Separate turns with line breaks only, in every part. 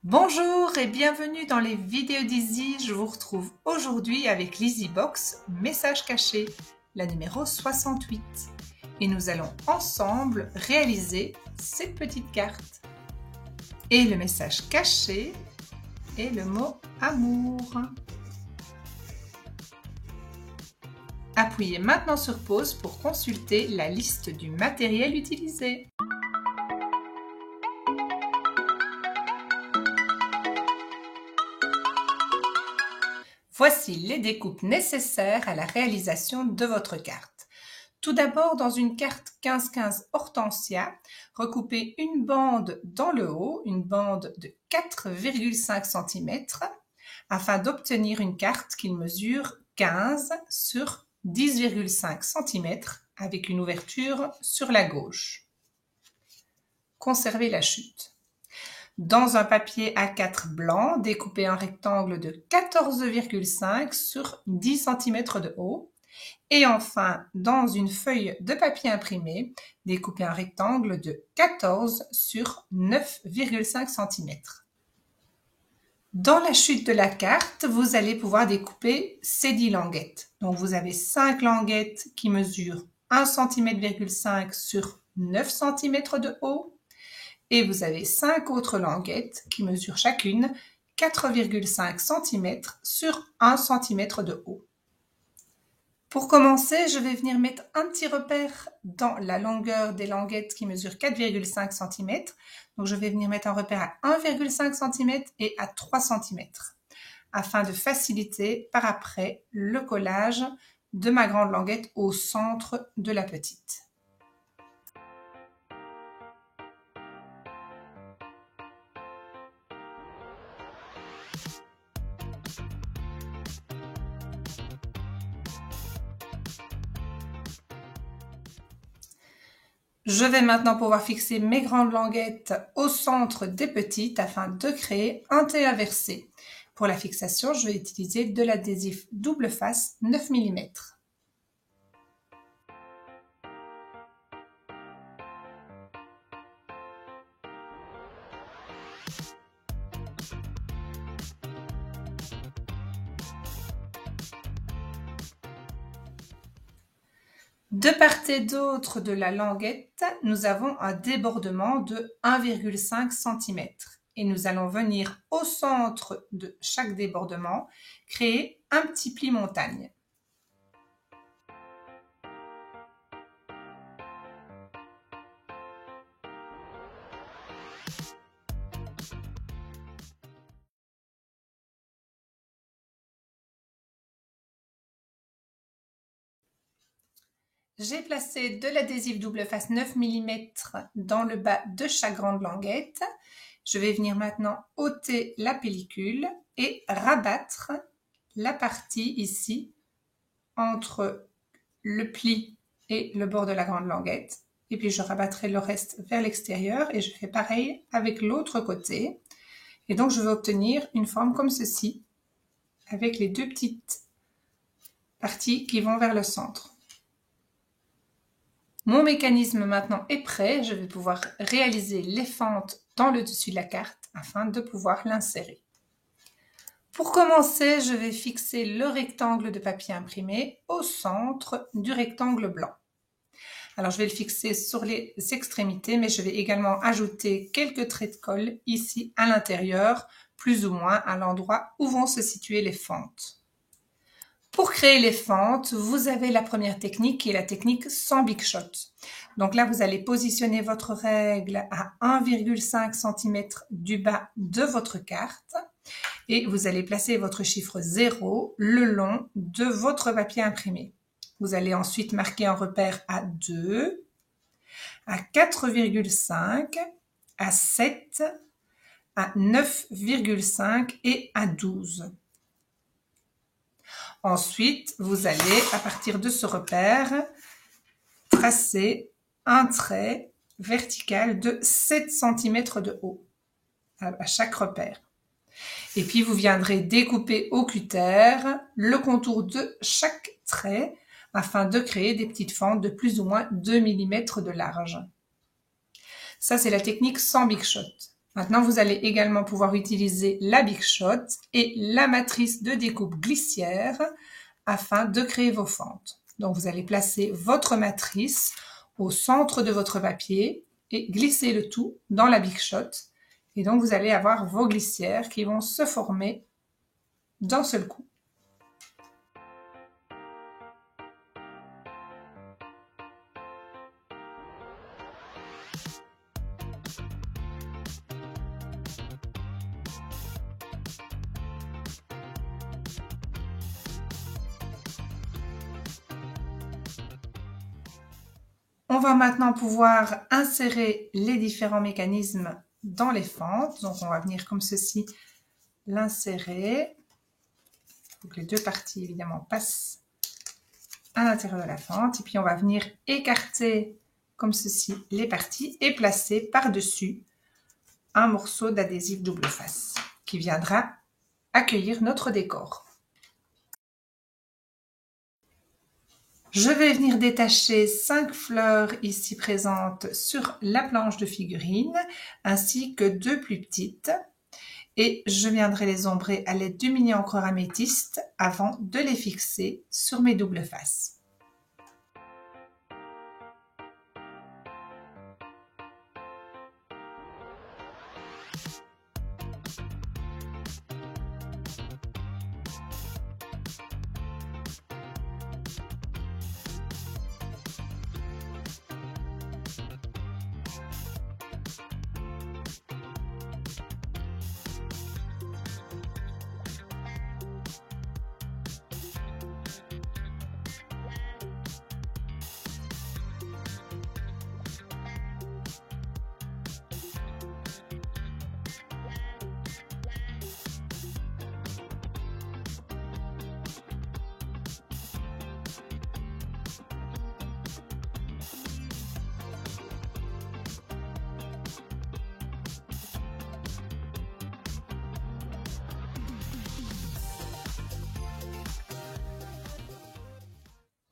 Bonjour et bienvenue dans les vidéos d'Easy. Je vous retrouve aujourd'hui avec l'EasyBox Message caché, la numéro 68. Et nous allons ensemble réaliser cette petite carte. Et le message caché est le mot amour. Appuyez maintenant sur pause pour consulter la liste du matériel utilisé. Voici les découpes nécessaires à la réalisation de votre carte. Tout d'abord, dans une carte 15-15 Hortensia, recoupez une bande dans le haut, une bande de 4,5 cm, afin d'obtenir une carte qui mesure 15 sur 10,5 cm avec une ouverture sur la gauche. Conservez la chute. Dans un papier A4 blanc, découpez un rectangle de 14,5 sur 10 cm de haut. Et enfin, dans une feuille de papier imprimé, découpez un rectangle de 14 sur 9,5 cm. Dans la chute de la carte, vous allez pouvoir découper ces 10 languettes. Donc vous avez 5 languettes qui mesurent 1,5 cm sur 9 cm de haut. Et vous avez 5 autres languettes qui mesurent chacune 4,5 cm sur 1 cm de haut. Pour commencer, je vais venir mettre un petit repère dans la longueur des languettes qui mesurent 4,5 cm. Donc je vais venir mettre un repère à 1,5 cm et à 3 cm afin de faciliter par après le collage de ma grande languette au centre de la petite. Je vais maintenant pouvoir fixer mes grandes languettes au centre des petites afin de créer un T inversé. Pour la fixation, je vais utiliser de l'adhésif double face 9 mm. De part et d'autre de la languette, nous avons un débordement de 1,5 cm et nous allons venir au centre de chaque débordement créer un petit pli montagne. J'ai placé de l'adhésif double face 9 mm dans le bas de chaque grande languette. Je vais venir maintenant ôter la pellicule et rabattre la partie ici entre le pli et le bord de la grande languette. Et puis je rabattrai le reste vers l'extérieur et je fais pareil avec l'autre côté. Et donc je vais obtenir une forme comme ceci avec les deux petites parties qui vont vers le centre. Mon mécanisme maintenant est prêt, je vais pouvoir réaliser les fentes dans le dessus de la carte afin de pouvoir l'insérer. Pour commencer, je vais fixer le rectangle de papier imprimé au centre du rectangle blanc. Alors je vais le fixer sur les extrémités, mais je vais également ajouter quelques traits de colle ici à l'intérieur, plus ou moins à l'endroit où vont se situer les fentes. Pour créer les fentes, vous avez la première technique qui est la technique sans big shot. Donc là, vous allez positionner votre règle à 1,5 cm du bas de votre carte et vous allez placer votre chiffre 0 le long de votre papier imprimé. Vous allez ensuite marquer un repère à 2, à 4,5, à 7, à 9,5 et à 12. Ensuite, vous allez, à partir de ce repère, tracer un trait vertical de 7 cm de haut à chaque repère. Et puis, vous viendrez découper au cutter le contour de chaque trait afin de créer des petites fentes de plus ou moins 2 mm de large. Ça, c'est la technique sans big shot. Maintenant, vous allez également pouvoir utiliser la Big Shot et la matrice de découpe glissière afin de créer vos fentes. Donc, vous allez placer votre matrice au centre de votre papier et glisser le tout dans la Big Shot. Et donc, vous allez avoir vos glissières qui vont se former d'un seul coup. On va maintenant pouvoir insérer les différents mécanismes dans les fentes. Donc, on va venir comme ceci l'insérer. Il faut que les deux parties, évidemment, passent à l'intérieur de la fente. Et puis, on va venir écarter comme ceci les parties et placer par-dessus un morceau d'adhésif double face qui viendra accueillir notre décor. Je vais venir détacher 5 fleurs ici présentes sur la planche de figurine, ainsi que 2 plus petites. Et je viendrai les ombrer à l'aide du mini encreur améthyste avant de les fixer sur mes doubles faces.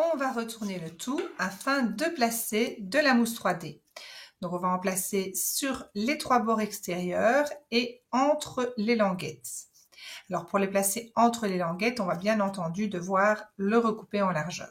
On va retourner le tout afin de placer de la mousse 3D. Donc, on va en placer sur les 3 bords extérieurs et entre les languettes. Alors, pour les placer entre les languettes, on va bien entendu devoir le recouper en largeur.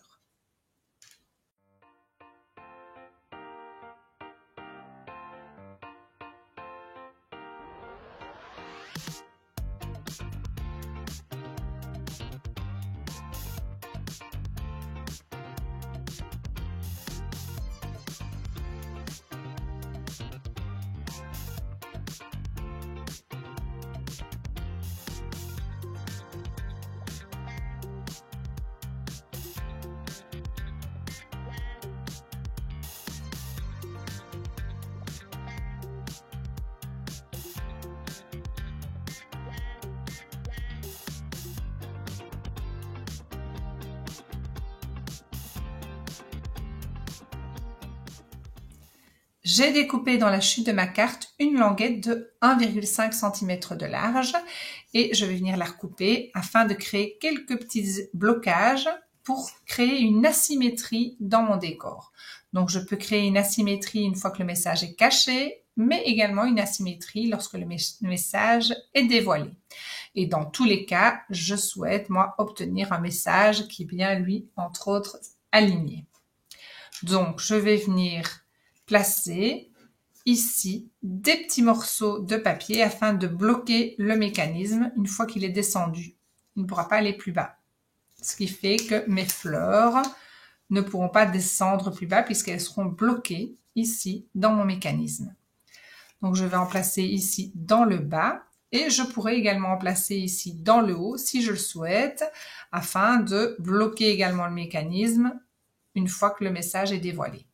J'ai découpé dans la chute de ma carte une languette de 1,5 cm de large et je vais venir la recouper afin de créer quelques petits blocages pour créer une asymétrie dans mon décor. Donc je peux créer une asymétrie une fois que le message est caché, mais également une asymétrie lorsque le message est dévoilé. Et dans tous les cas, je souhaite, moi, obtenir un message qui est bien, lui, entre autres, aligné. Donc, je vais venir placer ici des petits morceaux de papier afin de bloquer le mécanisme une fois qu'il est descendu. Il ne pourra pas aller plus bas. Ce qui fait que mes fleurs ne pourront pas descendre plus bas puisqu'elles seront bloquées ici dans mon mécanisme. Donc, je vais en placer ici dans le bas et je pourrais également en placer ici dans le haut si je le souhaite afin de bloquer également le mécanisme une fois que le message est dévoilé.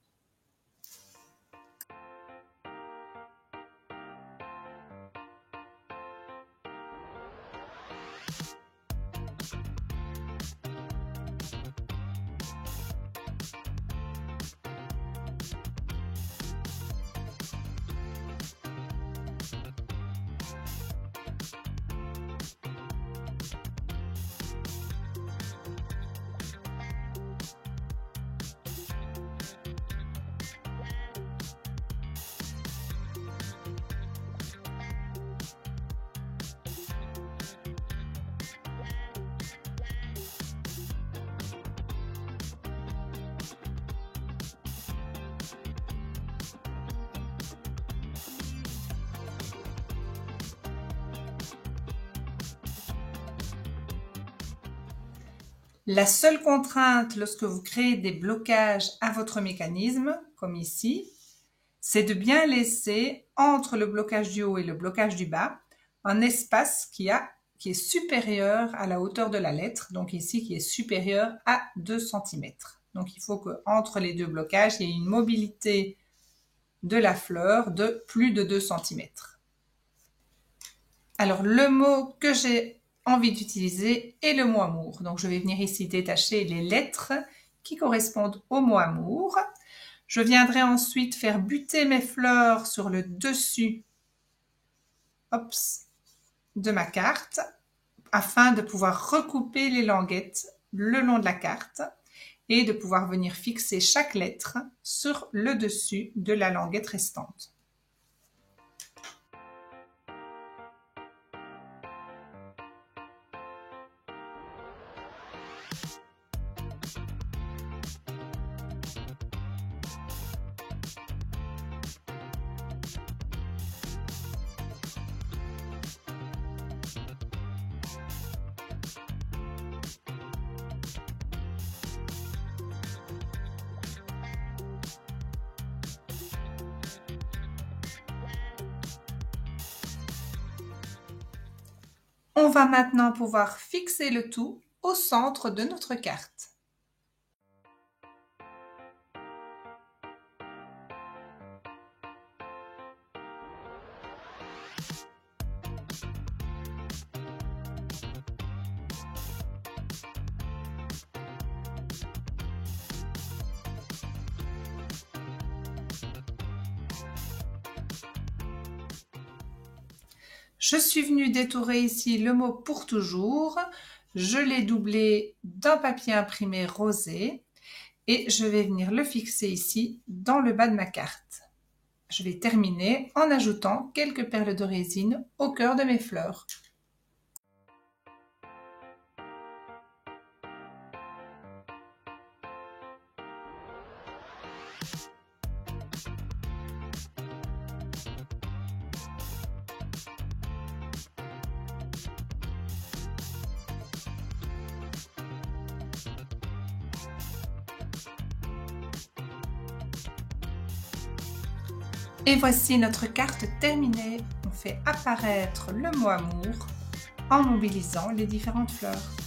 La seule contrainte lorsque vous créez des blocages à votre mécanisme, comme ici, c'est de bien laisser entre le blocage du haut et le blocage du bas un espace qui est supérieur à la hauteur de la lettre, donc ici qui est supérieur à 2 cm. Donc il faut qu'entre les deux blocages, il y ait une mobilité de la fleur de plus de 2 cm. Alors le mot que j'ai envie d'utiliser est le mot amour. Donc je vais venir ici détacher les lettres qui correspondent au mot amour. Je viendrai ensuite faire buter mes fleurs sur le dessus de ma carte afin de pouvoir recouper les languettes le long de la carte et de pouvoir venir fixer chaque lettre sur le dessus de la languette restante. On va maintenant pouvoir fixer le tout au centre de notre carte. Je suis venue détourer ici le mot pour toujours. Je l'ai doublé d'un papier imprimé rosé et je vais venir le fixer ici dans le bas de ma carte. Je vais terminer en ajoutant quelques perles de résine au cœur de mes fleurs. Et voici notre carte terminée. On fait apparaître le mot amour en mobilisant les différentes fleurs.